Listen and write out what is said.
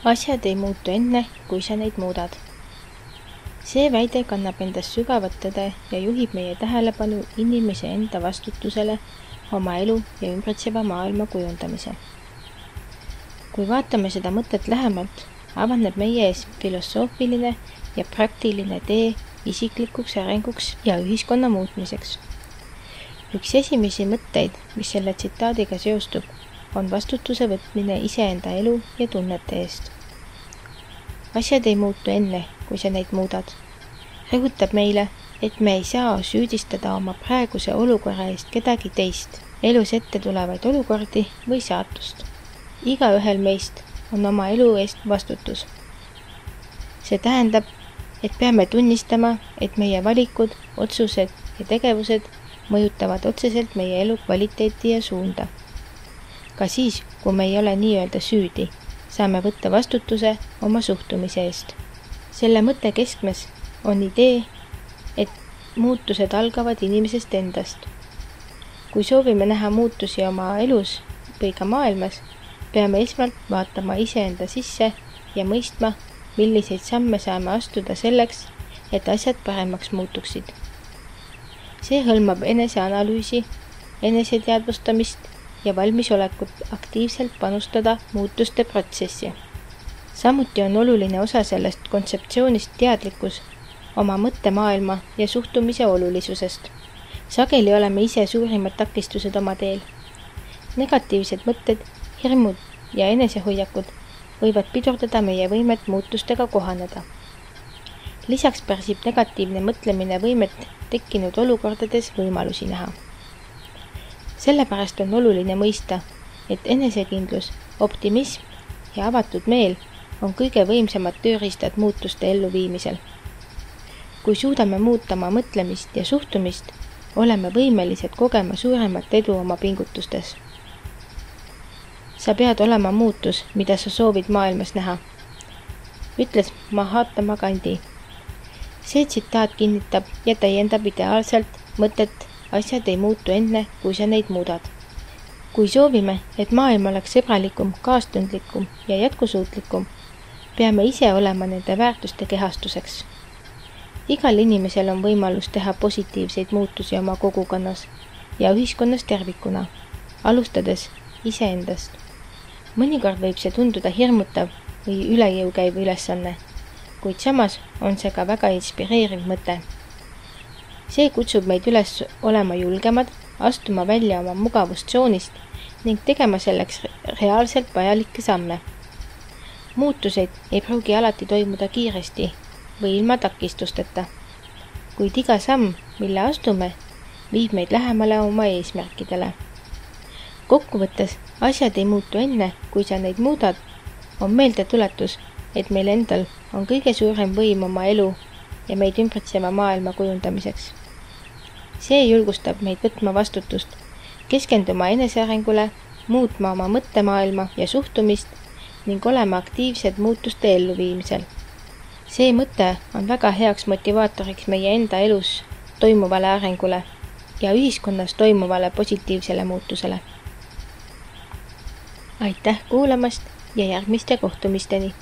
Asjad ei muutu enne, kui sa neid muudad. See väide kannab endas sügavat tõde ja juhib meie tähelepanu inimese enda vastutusele oma elu ja ümbritseva maailma kujundamisel. Kui vaatame seda mõtet lähemalt, avaneb meie ees filosoofiline ja praktiline tee isiklikuks arenguks ja ühiskonna muutmiseks. Üks esimesi mõtteid, mis selle tsitaadiga seostub, on vastutuse võtmine iseenda elu ja tunnete eest. Asjad ei muutu enne, kui sa neid muudad. Rõhutab meile, et me ei saa süüdistada oma praeguse olukorra eest kedagi teist, elus ette tulevaid olukordi või saatust. Igaühel meist on oma elu eest vastutus. See tähendab, et peame tunnistama, et meie valikud, otsused ja tegevused mõjutavad otseselt meie elu kvaliteeti ja suunda. Ka siis, kui me ei ole nii-öelda süüdi, saame võtta vastutuse oma suhtumise eest. Selle mõtte keskmes on idee, et muutused algavad inimesest endast. Kui soovime näha muutusi oma elus või ka maailmas, peame esmalt vaatama iseenda sisse ja mõistma, milliseid samme saame astuda selleks, et asjad paremaks muutuksid. See hõlmab eneseanalüüsi, eneseteadvustamist ja valmisolekut aktiivselt panustada muutuste protsessi. Samuti on oluline osa sellest kontseptsioonist teadlikkus oma mõttemaailma ja suhtumise olulisusest. Sageli oleme ise suurimad takistused oma teel. Negatiivsed mõtted, hirmud ja enesehoiakud võivad pidurdada meie võimet muutustega kohaneda. Lisaks pärsib negatiivne mõtlemine võimet tekkinud olukordades võimalusi näha. Sellepärast on oluline mõista, et enesekindlus, optimism ja avatud meel on kõige võimsamad tööriistad muutuste elluviimisel. Kui suudame muuta oma mõtlemist ja suhtumist, oleme võimelised kogema suuremat edu oma pingutustes. Sa pead olema muutus, mida sa soovid maailmas näha, ütles Mahatma Gandhi. See tsitaat kinnitab ja täiendab ideaalselt mõtet, asjad ei muutu enne, kui sa neid muudad. Kui soovime, et maailm oleks sõbralikum, kaastundlikum ja jätkusuutlikum, peame ise olema nende väärtuste kehastuseks. Igal inimesel on võimalus teha positiivseid muutusi oma kogukonnas ja ühiskonnas tervikuna, alustades iseendast. Mõnikord võib see tunduda hirmutav või üle jõu käiv ülesanne, kuid samas on see ka väga inspireeriv mõte. See kutsub meid üles olema julgemad, astuma välja oma mugavustsoonist ning tegema selleks reaalselt vajalikke samme. Muutused ei pruugi alati toimuda kiiresti või ilma takistusteta, kuid iga samm, mille astume, viib meid lähemale oma eesmärkidele. Kokkuvõttes, asjad ei muutu enne, kui sa neid muudad, on meeldetuletus, et meil endal on kõige suurem võim oma elu ja meid ümbritseva maailma kujundamiseks. See julgustab meid võtma vastutust, keskenduma enesearengule, muutma oma mõttemaailma ja suhtumist ning olema aktiivsed muutuste elluviimisel. See mõte on väga heaks motivaatoriks meie enda elus toimuvale arengule ja ühiskonnas toimuvale positiivsele muutusele. Aitäh kuulamast ja järgmiste kohtumisteni!